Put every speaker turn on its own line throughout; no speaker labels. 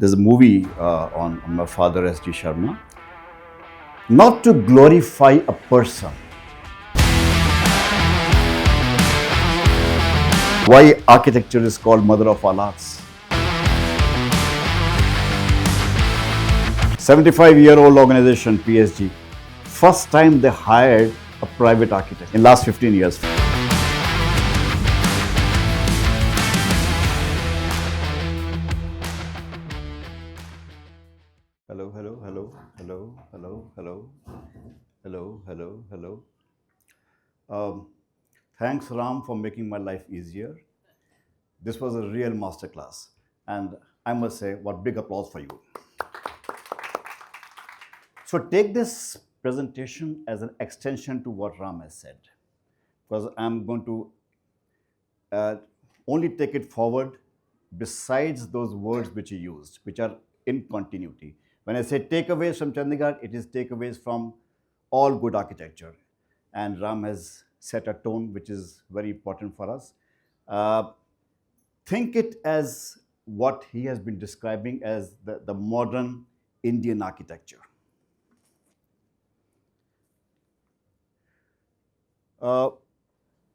There's a movie on my father, S.G. Sharma. Not to glorify a person. Why architecture is called mother of all arts. 75-year-old organization, PSG. First time they hired a private architect in last 15 years. Hello, hello, hello, hello, hello, hello, hello, hello, hello. Thanks, Ram, for making my life easier. This was a real masterclass, and I must say, what big applause for you. So take this presentation as an extension to what Ram has said, because I'm going to only take it forward besides those words which he used, which are in continuity. When I say takeaways from Chandigarh, it is takeaways from all good architecture. And Ram has set a tone which is very important for us. Think it as what he has been describing as the modern Indian architecture.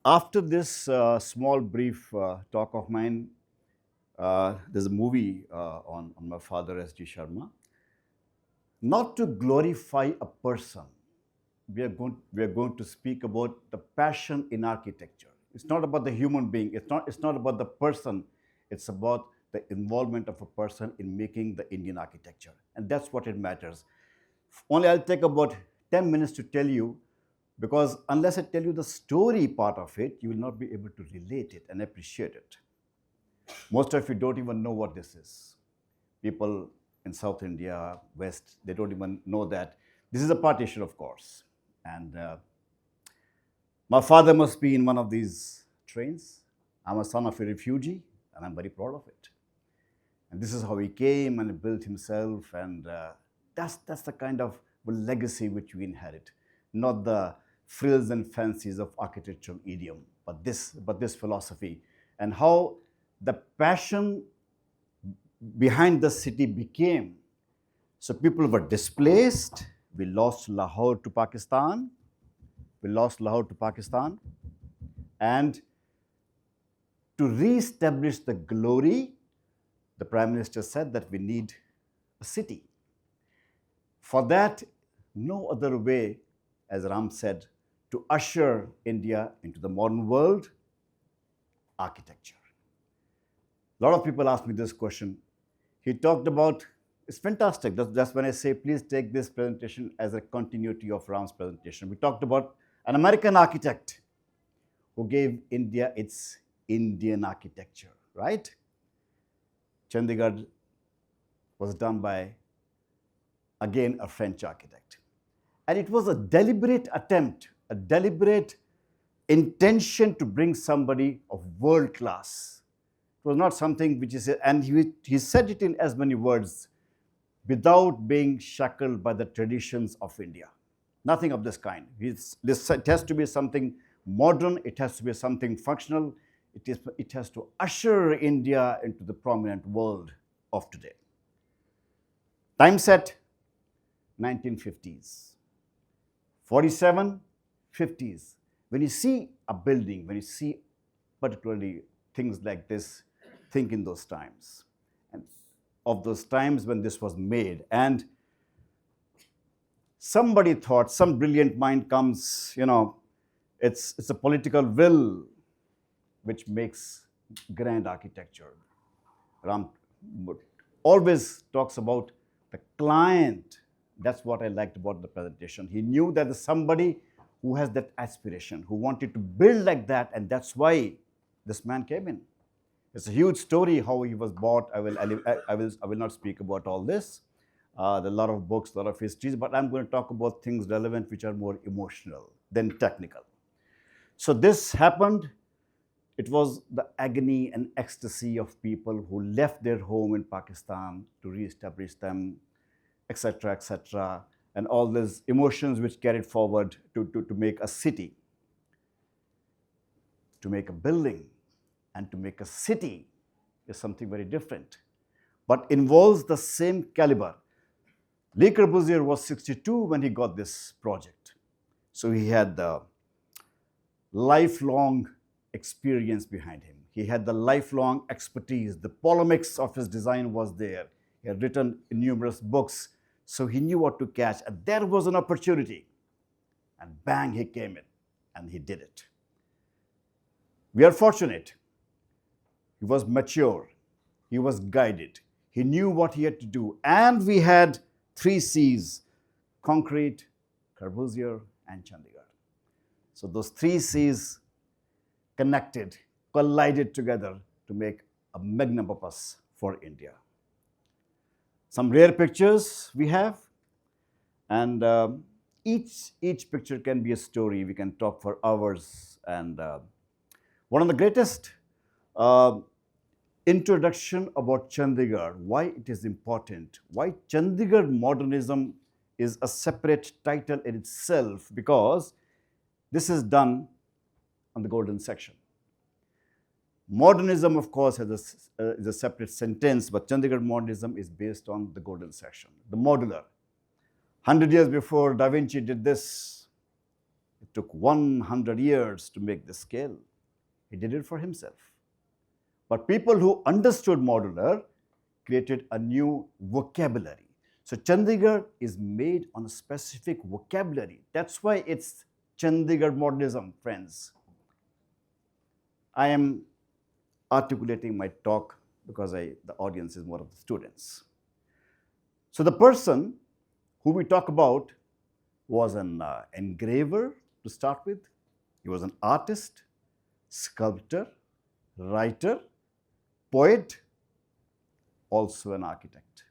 After this small brief talk of mine, there's a movie on my father, S.G. Sharma. Not to glorify a person, we are going to speak about the passion in architecture. It's not about the human being. It's not about the person. It's about the involvement of a person in making the Indian architecture, and that's what it matters. Only I'll take about 10 minutes to tell you, because unless I tell you the story part of it, you will not be able to relate it and appreciate it. Most of you don't even know what this is. People in South India, West, they don't even know that. This is a partition, of course. And my father must be in one of these trains. I'm a son of a refugee, and I'm very proud of it. And this is how he came and built himself, and that's the kind of legacy which we inherit. Not the frills and fancies of architectural idiom, but this philosophy, and how the passion behind the city became. So people were displaced. We lost Lahore to Pakistan. And to re-establish the glory, the Prime Minister said that we need a city. For that, no other way, as Ram said, to usher India into the modern world, architecture. A lot of people ask me this question. He talked about, it's fantastic. That's when I say, please take this presentation as a continuity of Ram's presentation. We talked about an American architect who gave India its Indian architecture, right? Chandigarh was done by, again, a French architect. And it was a deliberate attempt, a deliberate intention to bring somebody of world class. It was not something which is, and he said it in as many words, without being shackled by the traditions of India. Nothing of this kind. It has to be something modern, it has to be something functional, it has to usher India into the prominent world of today. Time set, 1950s. 47, 50s. When you see a building, when you see particularly things like this, think in those times, and of those times when this was made. And somebody thought, some brilliant mind comes, it's a political will which makes grand architecture. Ram always talks about the client. That's what I liked about the presentation. He knew that there's somebody who has that aspiration, who wanted to build like that, and that's why this man came in. It's a huge story how he was bought. I will not speak about all this. There are a lot of books, a lot of histories, but I'm going to talk about things relevant which are more emotional than technical. So this happened. It was the agony and ecstasy of people who left their home in Pakistan to re-establish them, etc., and all these emotions which carried forward to make a city, to make a building, and to make a city is something very different. but involves the same caliber. Le Corbusier was 62 when he got this project. So he had the lifelong experience behind him. He had the lifelong expertise. The polemics of his design was there. He had written numerous books, so he knew what to catch. And there was an opportunity. And bang, he came in, and he did it. We are fortunate. He was mature. He was guided. He knew what he had to do. And we had 3 C's: concrete, Corbusier, and Chandigarh. So those 3 C's connected, collided together to make a magnum opus for India. Some rare pictures we have, and each picture can be a story. We can talk for hours. And one of the greatest introduction about Chandigarh, why it is important, why Chandigarh modernism is a separate title in itself, because this is done on the golden section. Modernism, of course, is a separate sentence, but Chandigarh modernism is based on the golden section, the modular. 100 years before Da Vinci did this, it took 100 years to make the scale. He did it for himself. But people who understood modular created a new vocabulary. So Chandigarh is made on a specific vocabulary. That's why it's Chandigarh modernism, friends. I am articulating my talk because the audience is more of the students. So the person who we talk about was an engraver to start with. He was an artist, sculptor, writer, poet, also an architect.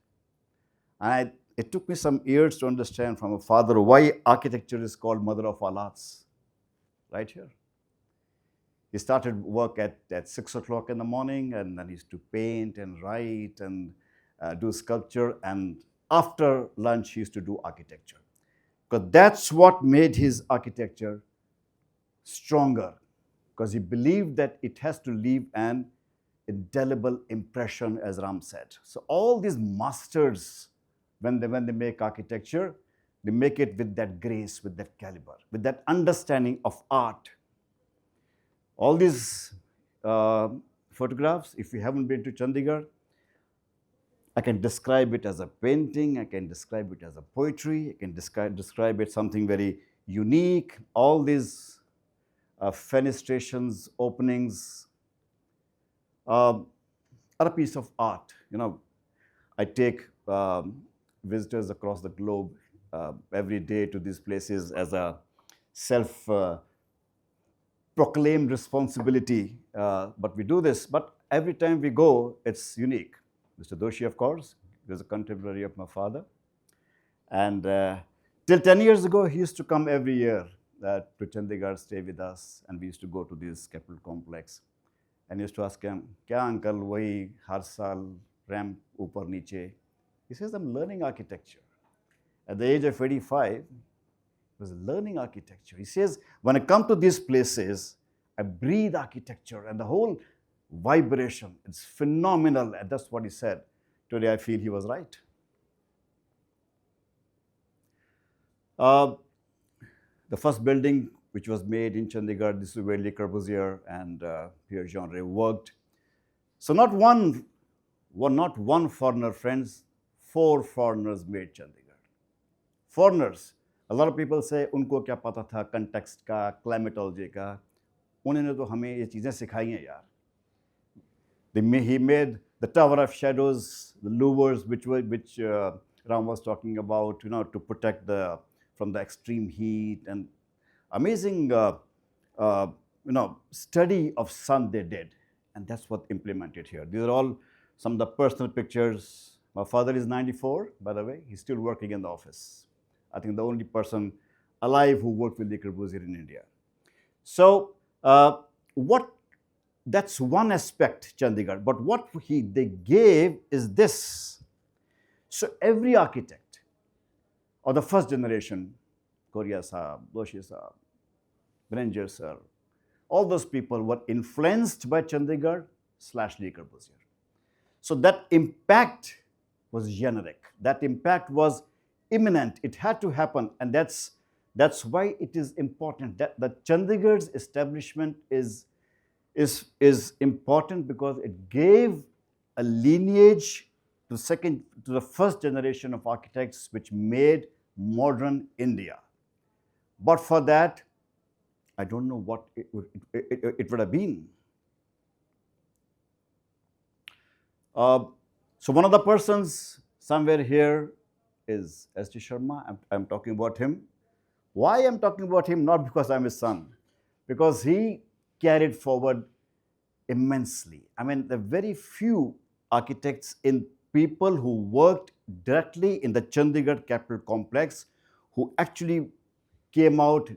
And it took me some years to understand from a father why architecture is called mother of all arts, right here. He started work at 6 o'clock in the morning, and then he used to paint and write and do sculpture. And after lunch, he used to do architecture. Because that's what made his architecture stronger, because he believed that it has to leave an indelible impression, as Ram said. So all these masters, when they make architecture, they make it with that grace, with that caliber, with that understanding of art. All these photographs, if you haven't been to Chandigarh, I can describe it as a painting, I can describe it as a poetry, I can describe it something very unique. All these fenestrations, openings are a piece of art. You know, I take visitors across the globe every day to these places as a self-proclaimed responsibility, but we do this. But every time we go, it's unique. Mr. Doshi, of course, he was a contemporary of my father. And till 10 years ago, he used to come every year to Chandigarh, stay with us, and we used to go to this Capitol complex. And he used to ask him, "Kya uncle, wahi har saal ramp upar niche?" He says, "I'm learning architecture." At the age of 85, he was learning architecture. He says, "When I come to these places, I breathe architecture, and the whole vibration, it's phenomenal." And that's what he said. Today, I feel he was right. The first building which was made in Chandigarh, this is where Le Corbusier and Pierre Jeanneret worked. So not one foreigner, friends, 4 foreigners made Chandigarh. Foreigners. A lot of people say, "Unko kya pata tha context ka, climatology ka." उन्होंने तो हमें ये चीज़ें सिखाई हैं यार. He made the Tower of Shadows, the louvers, which Ram was talking about, to protect from the extreme heat, and amazing, study of sun they did, and that's what implemented here. These are all some of the personal pictures. My father is 94, by the way. He's still working in the office. I think the only person alive who worked with Le Corbusier in India. So that's one aspect, Chandigarh. But what they gave is this. So every architect of the first generation, Korea Saab, Doshi Saab, Granger sir, all those people were influenced by Chandigarh / Le Corbusier. So that impact was generic. That impact was imminent. It had to happen, and that's why it is important that the Chandigarh's establishment is important, because it gave a lineage to the first generation of architects which made modern India. But for that, I don't know what it would have been. So one of the persons somewhere here is S.D. Sharma. I'm talking about him. Why I'm talking about him? Not because I'm his son, because he carried forward immensely. I mean, the very few architects in people who worked directly in the Chandigarh capital complex who actually came out,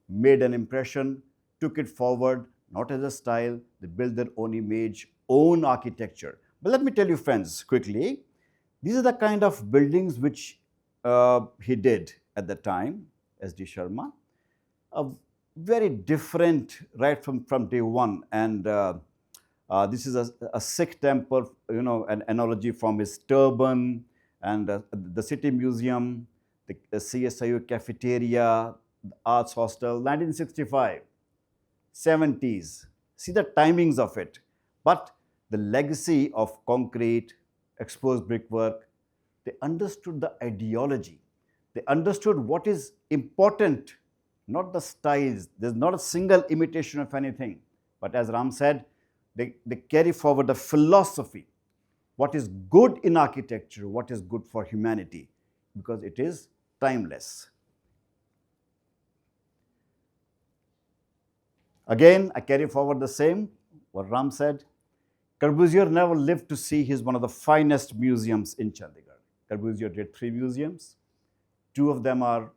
made an impression, took it forward, not as a style, they built their own image, own architecture. But let me tell you, friends, quickly, these are the kind of buildings which he did at the time, S.D. Sharma. Very different right from day one. And this is a Sikh temple, an analogy from his turban, and the City Museum, the CSIU cafeteria, the Arts Hostel, 1965, 70s. See the timings of it. But the legacy of concrete, exposed brickwork, they understood the ideology. They understood what is important, not the styles. There's not a single imitation of anything. But as Ram said, they carry forward the philosophy. What is good in architecture, what is good for humanity, because it is timeless. Again, I carry forward the same, what Ram said. Corbusier never lived to see one of the finest museums in Chandigarh. Corbusier did 3 museums. 2 of them are,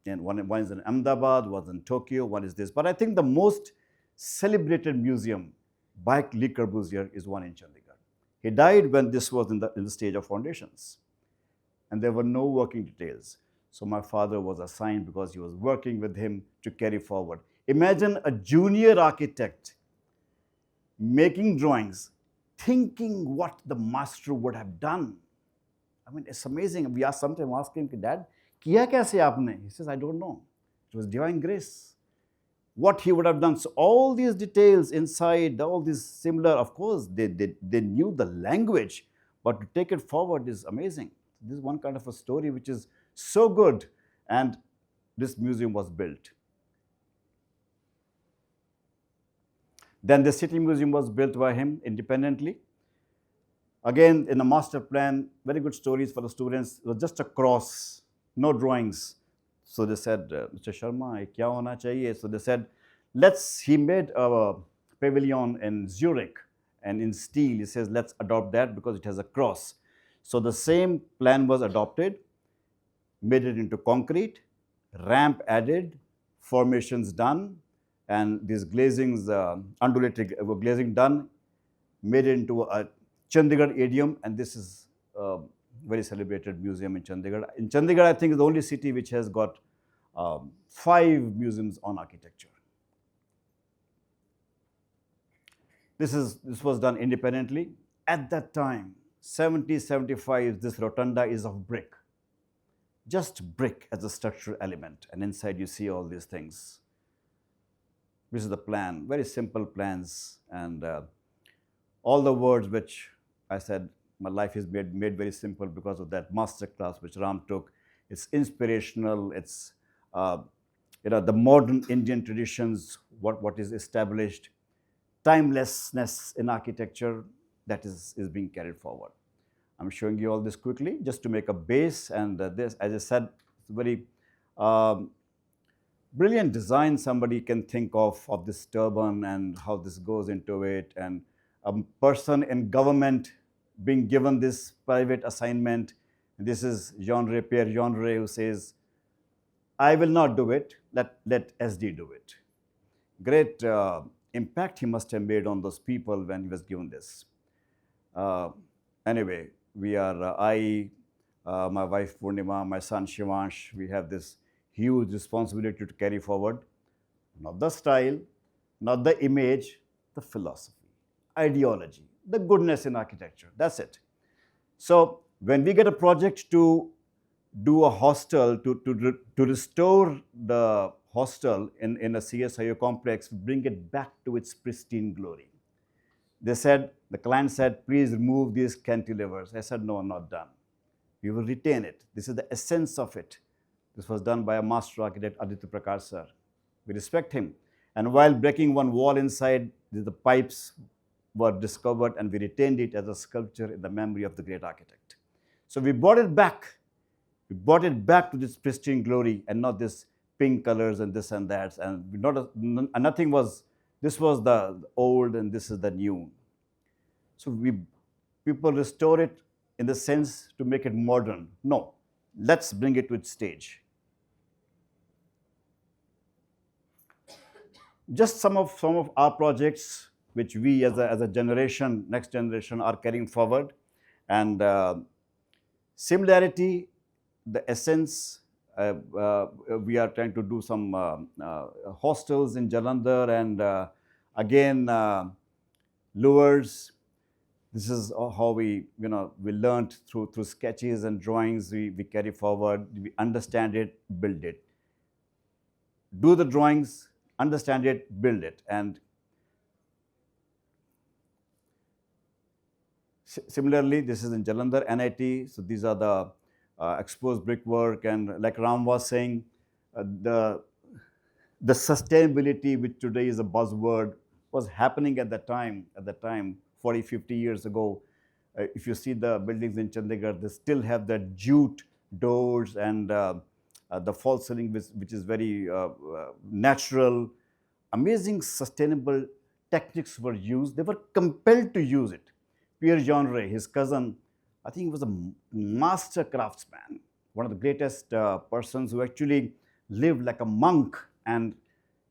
one is in Ahmedabad, one is in Tokyo, one is this. But I think the most celebrated museum by Le Corbusier is one in Chandigarh. He died when this was in the stage of foundations, and there were no working details. So my father was assigned, because he was working with him, to carry forward. Imagine a junior architect making drawings, thinking what the master would have done. I mean, it's amazing. We sometimes ask him, Dad, kiya kaise aapne? He says, I don't know. It was divine grace. What he would have done. So all these details inside, all these similar, of course, they knew the language, but to take it forward is amazing. This is one kind of a story which is so good, and this museum was built. Then the City Museum was built by him independently. Again, in a master plan, very good stories for the students. It was just a cross, no drawings. So they said, Mr. Sharma, kya hona chahiye? So they said, he made a pavilion in Zurich, and in steel. He says, let's adopt that because it has a cross. So the same plan was adopted, made it into concrete, ramp added, formations done, and these glazings, undulated glazing done, made it into a Chandigarh idiom, and this is a very celebrated museum in Chandigarh. In Chandigarh, I think, is the only city which has got 5 museums on architecture. This was done independently. At that time, 70, 75, this rotunda is of brick. Just brick as a structural element, and inside you see all these things. This is the plan, very simple plans, and all the words which I said, my life is made very simple because of that master class which Ram took. It's inspirational, it's the modern Indian traditions, what is established, timelessness in architecture, that is being carried forward. I'm showing you all this quickly just to make a base, and this, as I said, it's a very brilliant design somebody can think of this turban and how this goes into it, and a person in government being given this private assignment. This is Pierre Jean-Rey, who says, I will not do it, let SD do it. Great impact he must have made on those people when he was given this. Anyway, we are, my wife Purnima, my son Shivansh, we have this huge responsibility to carry forward, not the style, not the image, the philosophy, ideology. the goodness in architecture. That's it. So when we get a project to do a hostel, to restore the hostel in a CSIO complex, bring it back to its pristine glory. They said, the client said, please remove these cantilevers. I said, no, not done. We will retain it. This is the essence of it. This was done by a master architect, Aditya Prakash sir. We respect him. And while breaking one wall inside, the pipes were discovered and we retained it as a sculpture in the memory of the great architect. So we brought it back. We brought it back to this pristine glory and not this pink colors and this and that. And nothing was, this was the old and this is the new. So people restore it in the sense to make it modern. No, let's bring it to its stage. Just some of our projects which we as a generation, next generation, are carrying forward. And similarity, the essence, we are trying to do some hostels in Jalandhar and again lures. This is how we learned through sketches and drawings. We carry forward, we understand it, build it. Do the drawings, understand it, build it. And similarly, this is in Jalandhar, NIT. So these are the exposed brickwork, and like Ram was saying, the sustainability, which today is a buzzword, was happening at that time. 40, 50 years ago, if you see the buildings in Chandigarh, they still have that jute doors and the false ceiling, which is very natural. Amazing sustainable techniques were used. They were compelled to use it. Pierre Jean-Rey, his cousin, I think he was a master craftsman, one of the greatest persons who actually lived like a monk. And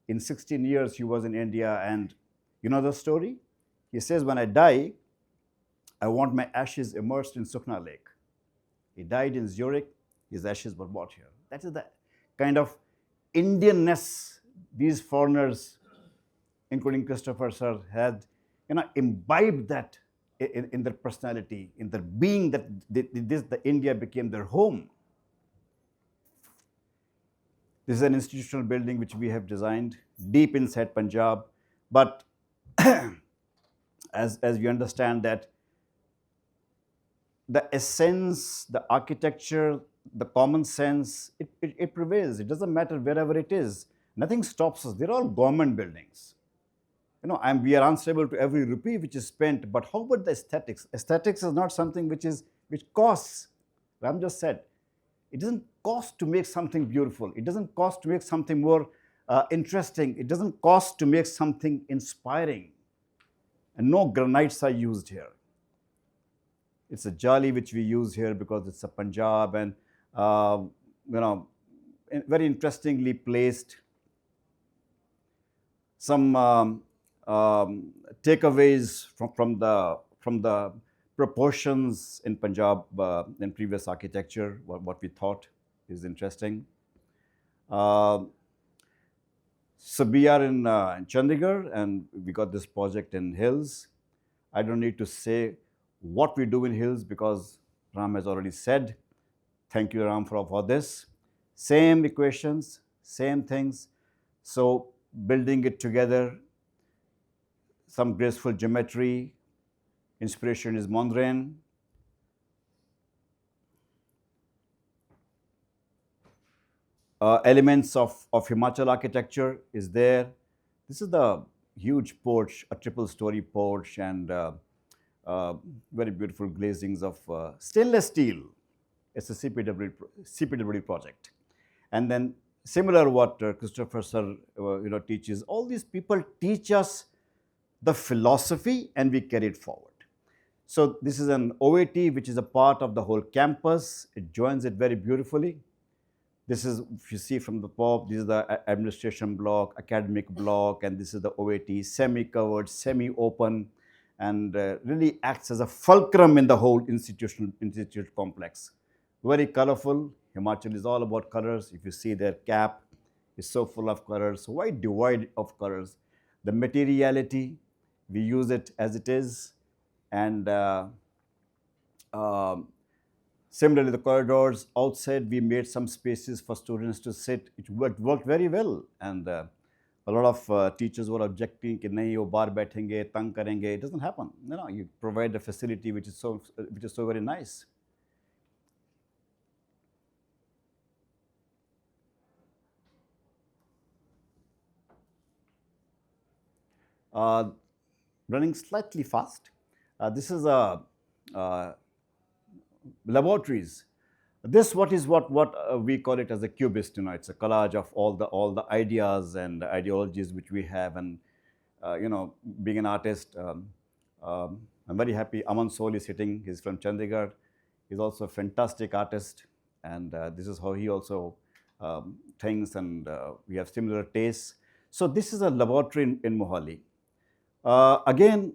in 16 years, he was in India. And you know the story? He says, when I die, I want my ashes immersed in Sukna Lake. He died in Zurich. His ashes were brought here. That is the kind of Indianness these foreigners, including Christopher sir, had imbibed that in their personality, in their being, that the India became their home. This is an institutional building which we have designed deep inside Punjab, but as we understand that the essence, the architecture, the common sense, it prevails. It doesn't matter wherever it is. Nothing stops us. They're all government buildings. We are answerable to every rupee which is spent, but how about the aesthetics? Aesthetics is not something which costs. Ram just said, it doesn't cost to make something beautiful. It doesn't cost to make something more interesting. It doesn't cost to make something inspiring. And no granites are used here. It's a jali which we use here because it's a Punjab and, very interestingly placed. Some takeaways from the proportions in Punjab in previous architecture, what we thought is interesting. So we are in Chandigarh and we got this project in Hills. I don't need to say what we do in Hills because Ram has already said. Thank you, Ram, for this. Same equations, same things. So building it together, some graceful geometry. Inspiration is Mondrian. Elements of Himachal architecture is there. This is the huge porch, a triple-story porch, and very beautiful glazings of stainless steel. It's a CPW project. And then similar what Christopher sir teaches. All these people teach us the philosophy and we carry it forward. So this is an OAT which is a part of the whole campus. It joins it very beautifully. This is, if you see from the top, this is the administration block, academic block, and this is the OAT, semi-covered, semi-open, and really acts as a fulcrum in the whole institute complex. Very colorful. Himachal is all about colors. If you see their cap, is so full of colors. Why divide of colors? The materiality, we use it as it is. And um, similarly, the corridors outside, we made some spaces for students to sit. It worked very well. And a lot of teachers were objecting कि नहीं वो बाहर बैठेंगे तंग करेंगे. It doesn't happen. You provide a facility which is so very nice. Running slightly fast. This is a laboratories. This what we call it as a cubist. It's a collage of all the ideas and ideologies which we have. And being an artist, I'm very happy. Aman Soul is sitting. He's from Chandigarh. He's also a fantastic artist, and this is how he also thinks. And we have similar tastes. So this is a laboratory in Mohali. Again,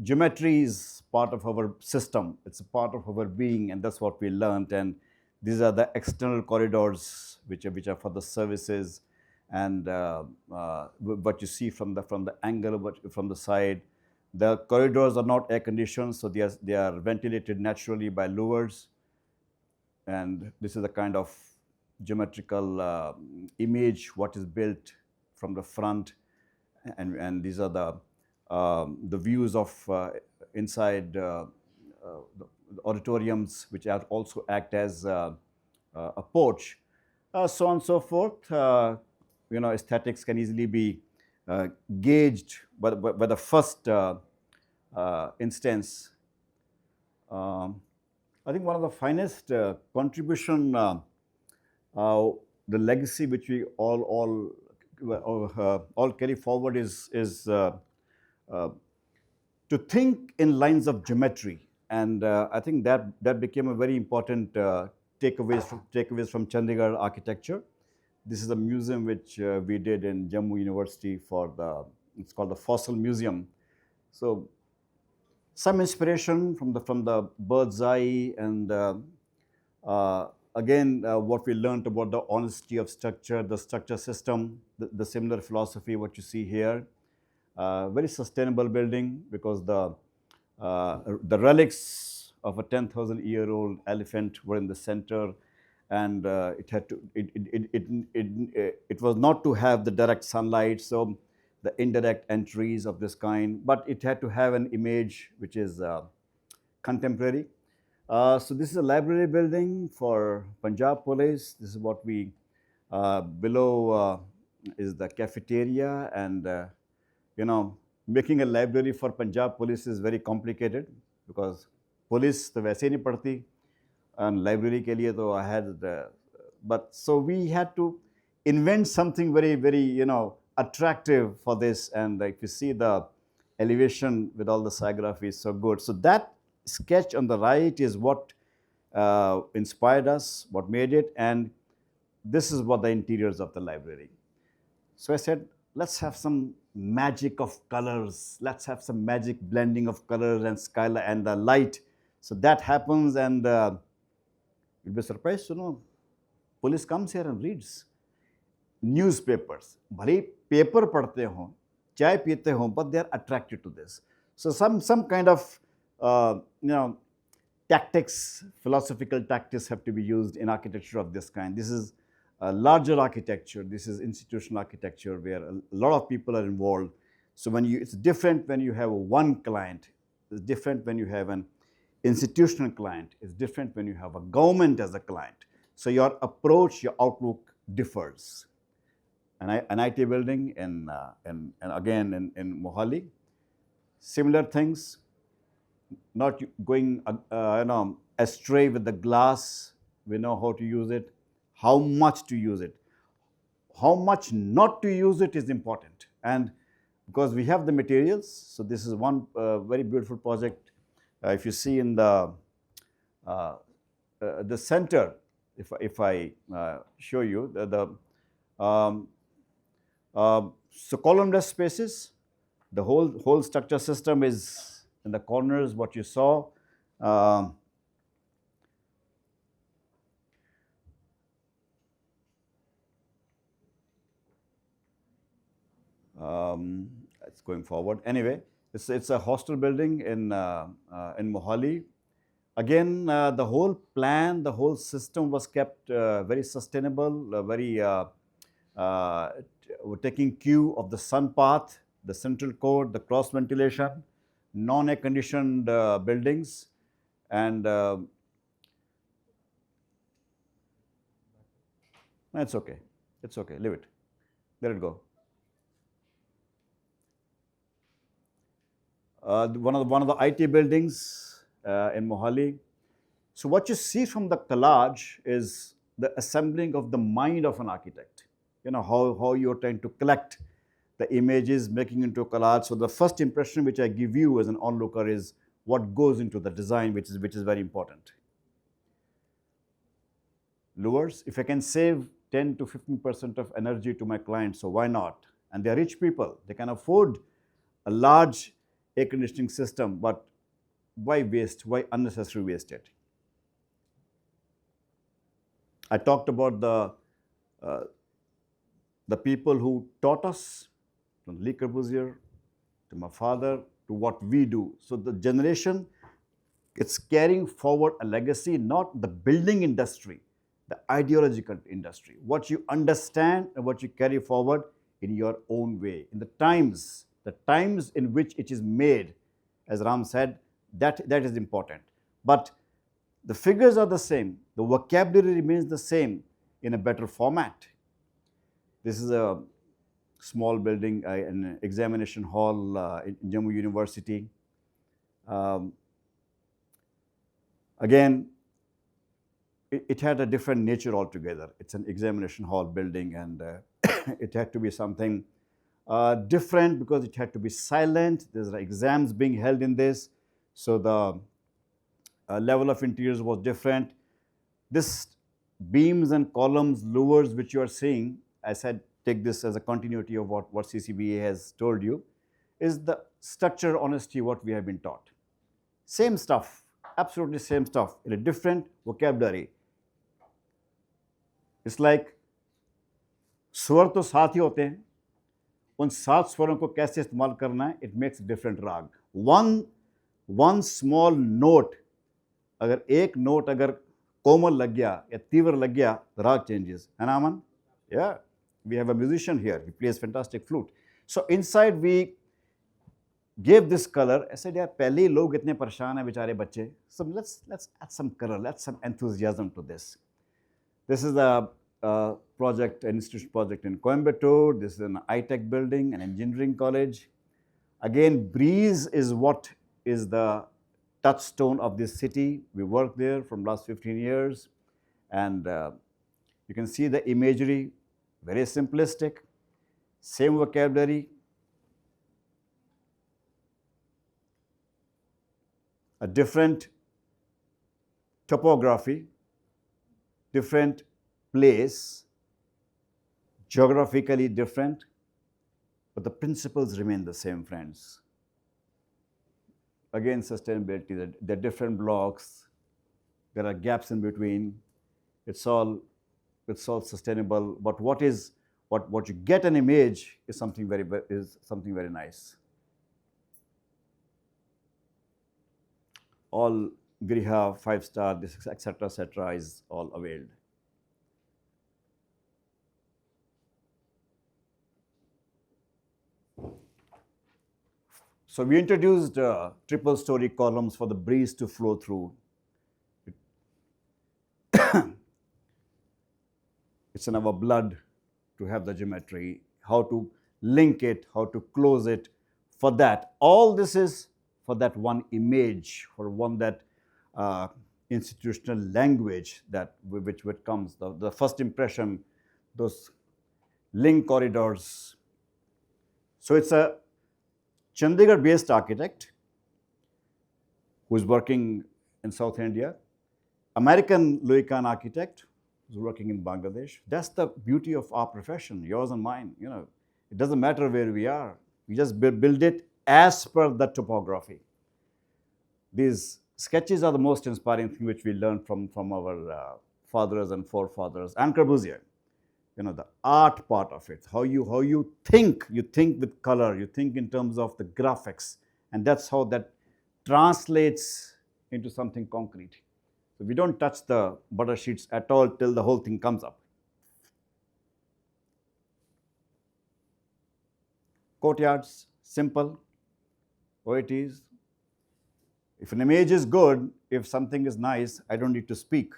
geometry is part of our system. It's a part of our being, and that's what we learned. And these are the external corridors which are for the services, and what you see from the angle, from the side. The corridors are not air conditioned, so they are ventilated naturally by louvers. And this is the kind of geometrical image what is built from the front, and these are the views of inside the auditoriums, which also act as a porch, so on and so forth. Aesthetics can easily be gauged by the first instance. I think one of the finest contribution, the legacy which we all carry forward is to think in lines of geometry. And I think that became a very important takeaways from Chandigarh architecture. This is a museum which we did in Jammu University it's called the Fossil Museum. So some inspiration from the bird's eye, and again, what we learned about the honesty of structure, the structure system, the similar philosophy what you see here. Very sustainable building, because the relics of a 10,000-year-old elephant were in the center, and it was not to have the direct sunlight, so the indirect entries of this kind, but it had to have an image which is contemporary. So this is a library building for Punjab Police. This is what we below is the cafeteria, and making a library for Punjab Police is very complicated, because police तो वैसे ही नहीं पढ़ती, and library के लिए तो I had but so we had to invent something very very attractive for this. And if you see the elevation with all the scigraphy is so good. So that sketch on the right is what inspired us, what made it, and this is what the interiors of the library. So I said, let's have some magic of colors. Let's have some magic blending of colors and skyline and the light. So that happens, and you'll be surprised to know, police comes here and reads newspapers. भले paper पढ़ते हों, चाय पीते हों, but they are attracted to this. So some kind of tactics, philosophical tactics have to be used in architecture of this kind. This is a larger architecture. This is institutional architecture where a lot of people are involved. So it's different when you have one client. It's different when you have an institutional client. It's different when you have a government as a client. So your approach, your outlook differs. An IT building and again in Mohali, similar things. Not going astray with the glass. We know how to use it, how much to use it, how much not to use it is important. And because we have the materials, so this is one very beautiful project. If you see in the center, if I show you so columnless spaces, the whole structure system is in the corners, what you saw. It's going forward. Anyway, It's a hostel building in Mohali. Again, the whole plan, the whole system was kept very sustainable, uh, taking cue of the sun path, the central core, the cross ventilation, non-air conditioned buildings, and it's okay. It's okay. Leave it. Let it go. One of the IT buildings in Mohali. So what you see from the collage is the assembling of the mind of an architect. You know how you're trying to collect the images, making into a collage. So the first impression which I give you as an onlooker is what goes into the design, which is very important. Lures, if I can save 10 to 15% of energy to my clients, so why not? And they're rich people, they can afford a large air conditioning system, but why waste? Why unnecessary waste it? I talked about the people who taught us, from Lee Corbusier to my father to what we do. So the generation, it's carrying forward a legacy, not the building industry, the ideological industry. What you understand and what you carry forward in your own way. In the times in which it is made, as Ram said, that is important. But the figures are the same, the vocabulary remains the same in a better format. This is a small building, an examination hall in Jammu University. Again, it had a different nature altogether. It's an examination hall building, and it had to be something different because it had to be silent. There's exams being held in this, so the level of interiors was different. This beams and columns, louvers, which you are seeing, I said, take this as a continuity of what CCBA has told you, is the structure, honesty, what we have been taught. Same stuff, absolutely same stuff, in a different vocabulary. It's like स्वर तो साथ ही होते हैं, उन 7 स्वरों को कैसे इस्तेमाल करना है, it makes different राग. One small note, अगर एक नोट अगर कोमल लग गया या तीव्र लग गया, the राग changes. And Aman, yeah, we have a musician here. He plays fantastic flute. So inside we gave this color. I said, यार पहले ही लोग इतने परेशान हैं बेचारे बच्चे. So let's add some color, let's some enthusiasm to this. This is a project, an institution project in Coimbatore. This is an high-tech building, an engineering college. Again, breeze is what is the touchstone of this city. We worked there from last 15 years, and you can see the imagery, very simplistic, same vocabulary. A different topography, different place, geographically different, but the principles remain the same, friends. Again, sustainability, the different blocks, there are gaps in between, it's all sustainable, but what you get an image is something very nice. All Griha, 5-star, this, etc., is all availed. So we introduced triple story columns for the breeze to flow through. It's in our blood to have the geometry, how to link it, how to close it. For that, all this is for that one image, for one that institutional language that which comes, the first impression, those link corridors. So it's a Chandigarh-based architect who is working in South India, American Louis Kahn architect who is working in Bangladesh. That's the beauty of our profession, yours and mine. You know, it doesn't matter where we are. We just build it as per the topography. These sketches are the most inspiring thing which we learned from our fathers and forefathers and Corbusier. You know, the art part of it, how you think with color, you think in terms of the graphics, And that's how that translates into something concrete. So we don't touch the butter sheets at all till the whole thing comes up. Courtyards, simple. Oh, it is. If an image is good, if something is nice, I don't need to speak.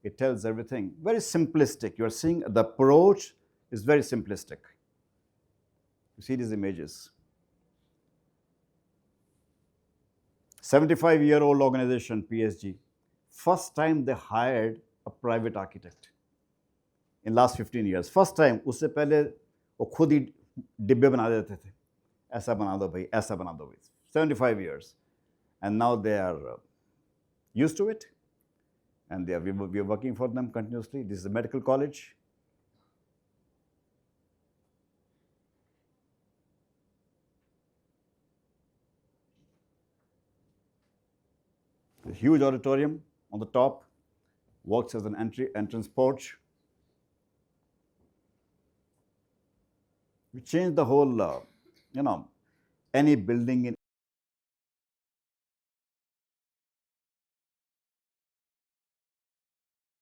It tells everything. Very simplistic. You're seeing the approach is very simplistic. You see these images. 75-year-old organization, PSG. First time they hired a private architect in last 15 years. First time, उससे पहले वो खुद ही डिब्बे बना देते थे. ऐसा बना दो भाई, ऐसा बना दो भाई. 75 years. And now they are used to it. And we are working for them continuously. This is a medical college. A huge auditorium on the top, works as an entrance porch. We changed the whole, any building in